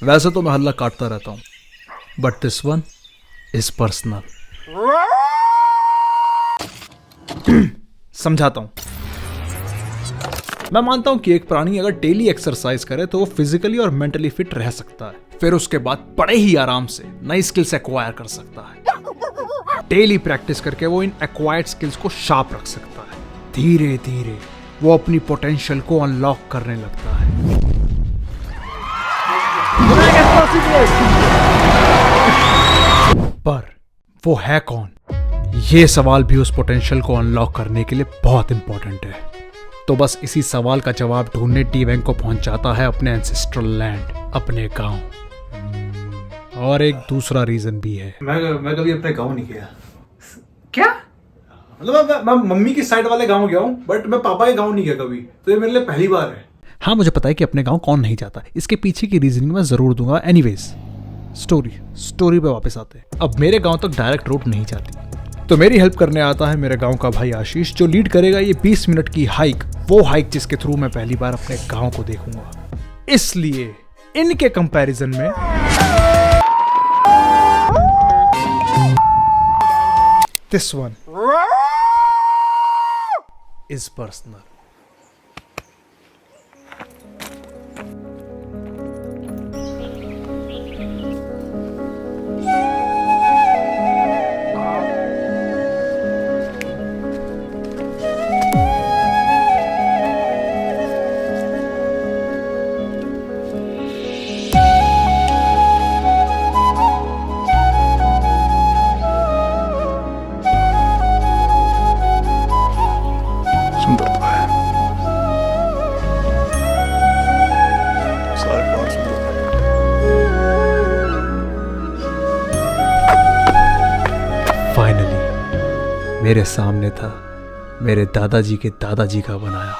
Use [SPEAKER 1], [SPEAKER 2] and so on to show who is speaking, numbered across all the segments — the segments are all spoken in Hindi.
[SPEAKER 1] वैसे तो मैं हल्ला काटता रहता हूँ, but this one is personal. समझाता हूँ। मैं मानता हूं कि एक प्राणी अगर डेली एक्सरसाइज करे तो वो फिजिकली और मेंटली फिट रह सकता है, फिर उसके बाद बड़े ही आराम से नई स्किल्स एक्वायर कर सकता है। डेली प्रैक्टिस करके वो इन एक्वायर्ड स्किल्स को शार्प रख सकता है। धीरे धीरे वो अपनी पोटेंशियल को अनलॉक करने लगता है। पर वो है कौन? ये सवाल भी उस पोटेंशियल को अनलॉक करने के लिए बहुत इंपॉर्टेंट है। तो बस इसी सवाल का जवाब ढूंढने टी-वैंग को पहुंच जाता है अपने एंसेस्ट्रल लैंड, अपने गांव। और एक दूसरा रीजन भी है।
[SPEAKER 2] मैं कभी अपने गांव नहीं गया। क्या? मतलब मैं मम्मी की साइड वाले गांव गया हूँ, बट मैं पापा के गांव नहीं गया कभी, तो ये मेरे लिए पहली बार है।
[SPEAKER 1] हाँ, मुझे पता है कि अपने गांव कौन नहीं जाता। इसके पीछे की रीजनिंग मैं जरूर दूंगा। एनीवेज, स्टोरी पे वापस आते हैं। अब मेरे गांव तक डायरेक्ट रूट नहीं जाती, तो मेरी हेल्प करने आता है मेरे गांव का भाई आशीष, जो लीड करेगा ये 20 मिनट की हाइक, वो हाइक जिसके थ्रू मैं पहली बार अपने गांव को देखूंगा। इसलिए इनके कंपैरिजन में दिस वन इज पर्सनल। मेरे सामने था मेरे दादाजी के दादाजी का बनाया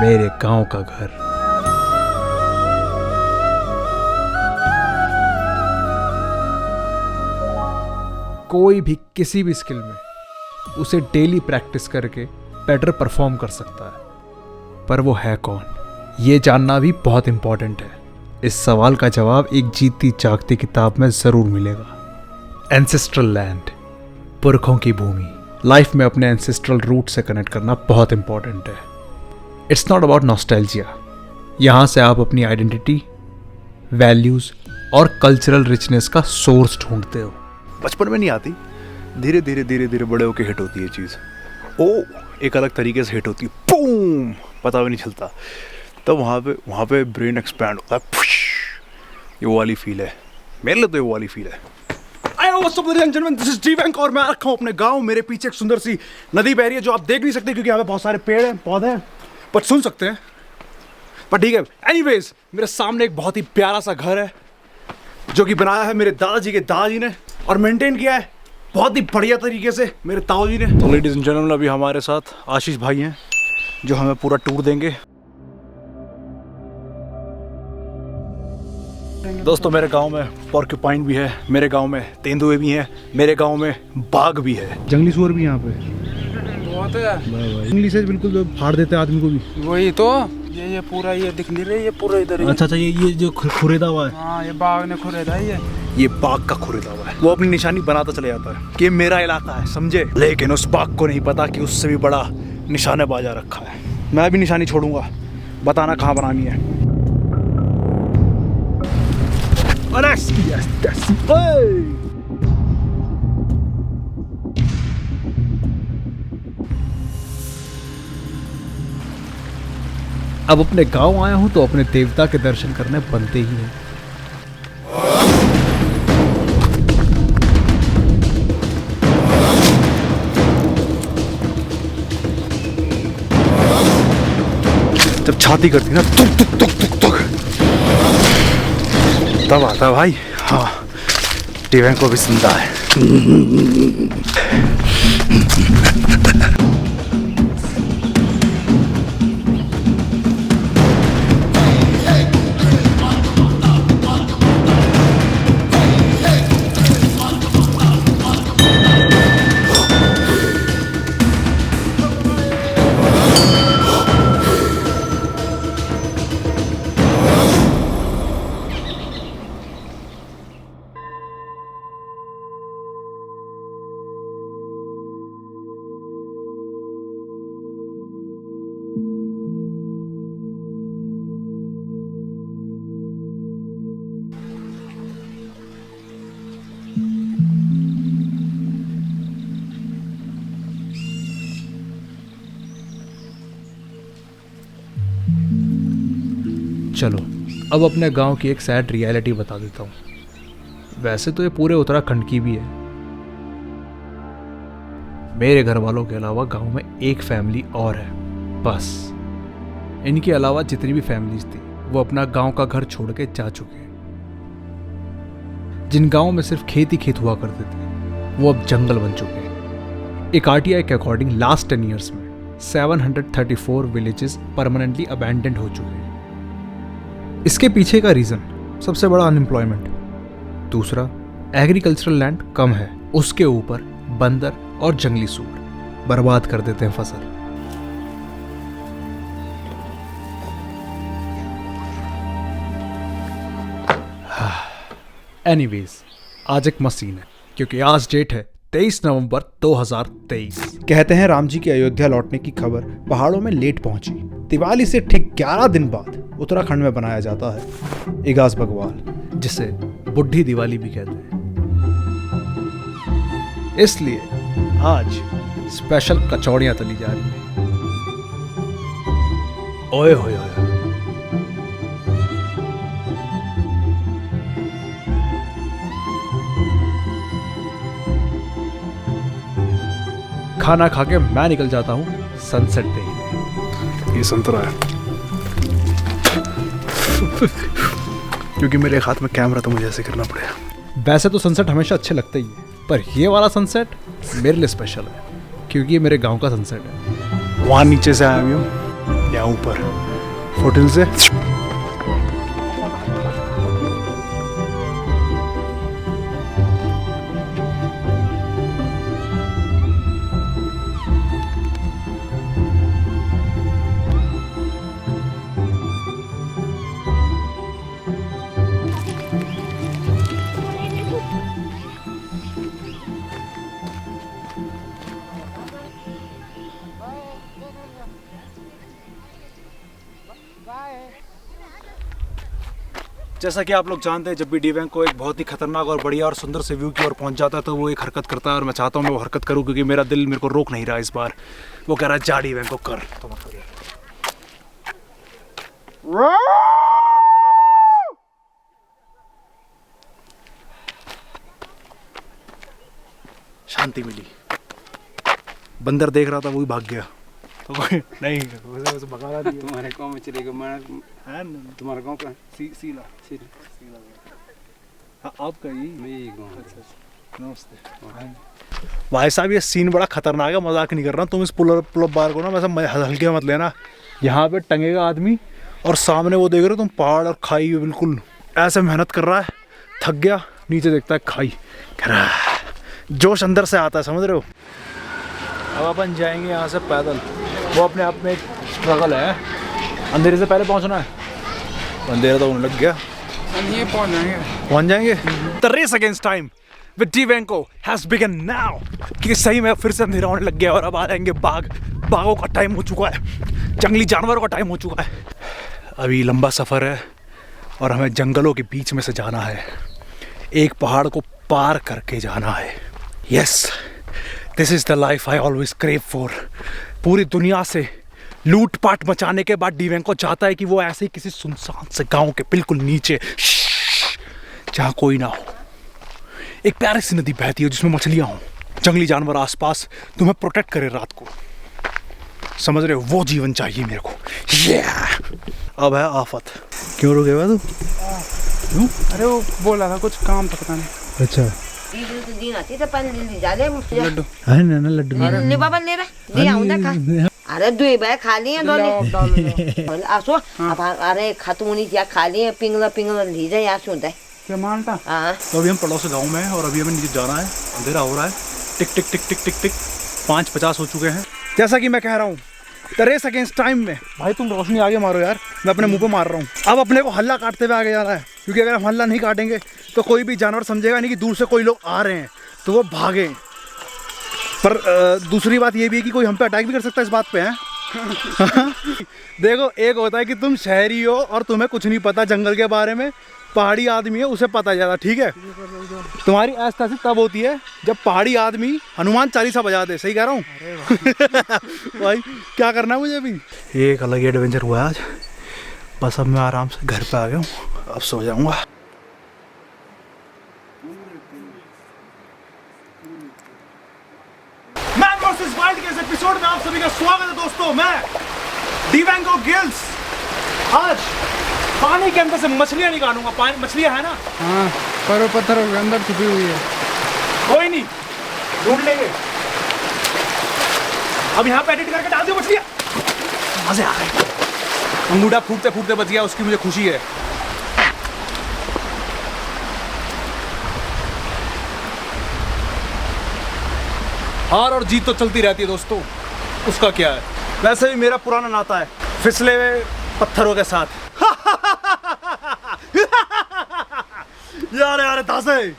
[SPEAKER 1] मेरे गांव का घर। कोई भी किसी भी स्किल में उसे डेली प्रैक्टिस करके बेटर परफॉर्म कर सकता है, पर वो है कौन, ये जानना भी बहुत इंपॉर्टेंट है। इस सवाल का जवाब एक जीती जागती किताब में जरूर मिलेगा। एंसेस्ट्रल लैंड, पुरखों की भूमि। लाइफ में अपने एंसेस्ट्रल रूट से कनेक्ट करना बहुत इंपॉर्टेंट है। It's not about nostalgia. यहाँ से आप अपनी आइडेंटिटी, वैल्यूज और कल्चरल रिचनेस का सोर्स ढूंढते हो।
[SPEAKER 3] बचपन में नहीं आती, धीरे धीरे बड़े होके हिट होती है चीज़। ओ एक अलग तरीके से हिट होती है, बूम, पता भी नहीं चलता। तब वहाँ पे ब्रेन एक्सपैंड होता है, ये वो वाली फील है। मेरे लिए तो ये वो वाली फील है। दिस इज टी-वैंग और मैं रखा हूँ अपने गांव। मेरे पीछे एक सुंदर सी नदी बह रही है जो आप देख नहीं सकते क्योंकि यहाँ पे बहुत सारे पेड़ हैं, पौधे हैं, पर सुन सकते हैं। पर ठीक है, एनीवेज, मेरे सामने एक बहुत ही प्यारा सा घर है जो कि बनाया है मेरे दादाजी के दादाजी ने और मेंटेन किया है बहुत ही बढ़िया तरीके से मेरे ताऊ जी ने। तो लेडीज एंड जेंटलमैन, अभी हमारे साथ आशीष भाई हैं जो हमें पूरा टूर देंगे। दोस्तों, मेरे गांव में पोर्क्यूपाइन भी है, मेरे गांव में तेंदुए भी हैं, मेरे गांव में बाघ भी है, जंगली सुअर भी यहाँ पे
[SPEAKER 4] बहुत है।
[SPEAKER 3] इंग्लिश से बिल्कुल फाड़ देते हैं आदमी को भी।
[SPEAKER 4] वही तो, ये पूरा ये दिख नहीं रही, ये पूरा इधर।
[SPEAKER 3] अच्छा, ये जो खुरेदा हुआ है।
[SPEAKER 4] हाँ, ये बाघ ने खुरेदा है।
[SPEAKER 3] ये बाघ का खुरेदा हुआ है। वो अपनी निशानी बनाता चले जाता है कि मेरा इलाका है, समझे। लेकिन उस बाघ को नहीं पता कि उससे भी बड़ा निशानेबाज रखा है। मैं भी निशानी छोड़ूंगा, बताना कहाँ बनानी है।
[SPEAKER 1] अब अपने गांव आया हूं तो अपने देवता के दर्शन करने बनते ही हैं।
[SPEAKER 3] जब छाती करती ना तुक तुक तुक तुक तुक, तब आता भाई। हाँ, टी-वैंग को भी सुनता है।
[SPEAKER 1] चलो अब अपने गांव की एक सैड रियलिटी बता देता हूँ। वैसे तो ये पूरे उत्तराखंड की भी है। मेरे घर वालों के अलावा गांव में एक फैमिली और है बस। इनके अलावा जितनी भी फैमिलीज थी वो अपना गांव का घर छोड़ के जा चुके हैं। जिन गांव में सिर्फ खेत ही खेत हुआ करते थे वो अब जंगल बन चुके हैं। एक आरटीआई के अकॉर्डिंग लास्ट 10 ईयर्स में 734 विलेजेस परमानेंटली अबैंडन्ड हो चुके हैं। इसके पीछे का रीजन सबसे बड़ा अनएम्प्लॉयमेंट, दूसरा एग्रीकल्चरल लैंड कम है, उसके ऊपर बंदर और जंगली सूर बर्बाद कर देते हैं फसल। एनीवेज आज एक मस्त सीन है क्योंकि आज डेट है 23 नवंबर 2023।
[SPEAKER 5] कहते हैं राम जी के अयोध्या लौटने की खबर पहाड़ों में लेट पहुंची। दिवाली से ठीक 11 दिन बाद उत्तराखंड में बनाया जाता है इगास बग्वाल,
[SPEAKER 1] जिसे बुढ़ी दिवाली भी कहते हैं। इसलिए आज स्पेशल कचौड़ियां तली जा रही हैं।
[SPEAKER 3] ओए होए होए।
[SPEAKER 1] खाना खा के मैं निकल जाता हूँ सनसेट देखने।
[SPEAKER 3] ये संतरा है क्योंकि मेरे हाथ में कैमरा तो मुझे ऐसे करना पड़ेगा।
[SPEAKER 1] वैसे तो सनसेट हमेशा अच्छे लगते ही है, पर ये वाला सनसेट मेरे लिए स्पेशल है क्योंकि ये मेरे गांव का सनसेट है।
[SPEAKER 3] वहां नीचे से आया हूँ, यहाँ ऊपर होटल से जैसा कि आप लोग जानते हैं, जब भी डी बैंक को एक बहुत ही खतरनाक और बढ़िया और सुंदर से व्यू की ओर पहुंच जाता है तो वो एक हरकत करता है और मैं चाहता हूं मैं वो हरकत करूं क्योंकि मेरा दिल मेरे को रोक नहीं रहा इस बार। वो कह रहा है जा डी बैंक को कर, तो मत करिए। शांति मिली। बंदर देख रहा था वो भी भाग गया तो कोई नहीं वैसे भगा रहा नहीं।
[SPEAKER 4] तुम्हारे गाँव में चलेगा मैं तुम्हारा गाँव का
[SPEAKER 3] सीला हाँ, आपका यही नमस्ते भाई साहब। ये सीन बड़ा खतरनाक है, मजाक नहीं कर रहा। तुम इस पुल बार को ना वैसे हल्के मत लेना। यहाँ पे टंगेगा आदमी और सामने वो देख रहे हो तुम पहाड़ और खाई बिल्कुल ऐसे मेहनत कर रहा है, थक गया, नीचे देखता है खाई, कह रहा है जोश अंदर से आता है, समझ रहे हो। अब अपन जाएंगे यहाँ से पैदल। वो अपने आप में एक स्ट्रगल है, अंधेरे से पहले पहुँचना है। अंधेरा तो होने लग गया,
[SPEAKER 4] ये
[SPEAKER 3] पहुंच जाएंगे। The race against time with डीवेंको हैज बिगन नाउ। कि सही में फिर से अंधेरा होने लग गया और अब आ जाएंगे बाघों का टाइम हो चुका है, जंगली जानवरों का टाइम हो चुका है। अभी लंबा सफ़र है और हमें जंगलों के बीच में से जाना है, एक पहाड़ को पार करके जाना है। Yes, this is the life I always crave for. पूरी दुनिया से लूटपाट मचाने के बाद डीवेंको चाहता है कि वो ऐसे ही किसी सुनसान से गांव के बिल्कुल नीचे जहाँ कोई ना हो, एक प्यारी सी नदी बहती हो जिसमें मछलियाँ हों, जंगली जानवर आसपास तुम्हें प्रोटेक्ट करे रात को, समझ रहे हो। वो जीवन चाहिए मेरे को। अब है आफत। क्यों रुके हुआ तू?
[SPEAKER 4] अरे वो बोल रहा था कुछ काम था, पता नहीं।
[SPEAKER 3] अच्छा
[SPEAKER 4] लड्डू
[SPEAKER 3] है ना लड्डू
[SPEAKER 6] ले बाबा ले रहा ले आउँदा खा। अरे दुई भाइ खालिए दोले आसो अरे खतमुनी क्या खालिए पिंगला लीजा यहाँ सुनता
[SPEAKER 4] क्या मालटा।
[SPEAKER 6] हाँ
[SPEAKER 3] तो अभी हम पड़ोस गांव में हैं और अभी हमें नीचे जाना है। अंधेरा हो रहा है, टिक टिक टिक टिक टिक टिक 5:50 हो चुके हैं। जैसा कि मैं कह रहा हूँ द रेस अगेंस्ट टाइम में, भाई तुम रोशनी आगे मारो यार, मैं अपने मुंह पे मार रहा हूँ। अब अपने को हल्ला काटते हुए आगे जाना है क्योंकि अगर हम हल्ला नहीं काटेंगे तो कोई भी जानवर समझेगा नहीं कि दूर से कोई लोग आ रहे हैं तो वो भागे। पर दूसरी बात ये भी है कि कोई हम पे अटैक भी कर सकता है, इस बात पे है। देखो, एक होता है कि तुम शहरी हो और तुम्हें कुछ नहीं पता जंगल के बारे में, पहाड़ी आदमी है उसे पता ज़्यादा, ठीक है। तुम्हारी ऐसा तब होती है जब पहाड़ी आदमी हनुमान चालीसा बजा दे। सही कह रहा हूँ भाई क्या करना है मुझे अभी। एक अलग एडवेंचर हुआ आज। बस अब मैं आराम से घर पे आ गया हूँ, अब सो जाऊंगा।
[SPEAKER 2] मैन वर्सेस वाइल्ड के इस एपिसोड में आप सभी का स्वागत है दोस्तों। मैं डिवेंगो गिल्स आज पानी के अंदर से मछलियां निकालूंगा। पानी मछलियां है ना?
[SPEAKER 4] हाँ, पर वो पत्थरों के अंदर छुपी हुई है।
[SPEAKER 2] कोई नहीं, ढूंढ लेंगे। अब यहाँ पे एडिट करके डाल दो मछलियां। मजे आ गए। अंगूठा फूटते फूटते बच गया, उसकी मुझे खुशी है। हार और जीत तो चलती रहती है दोस्तों, उसका क्या है। वैसे भी मेरा पुराना नाता है फिसले हुए पत्थरों के साथ। यार दासे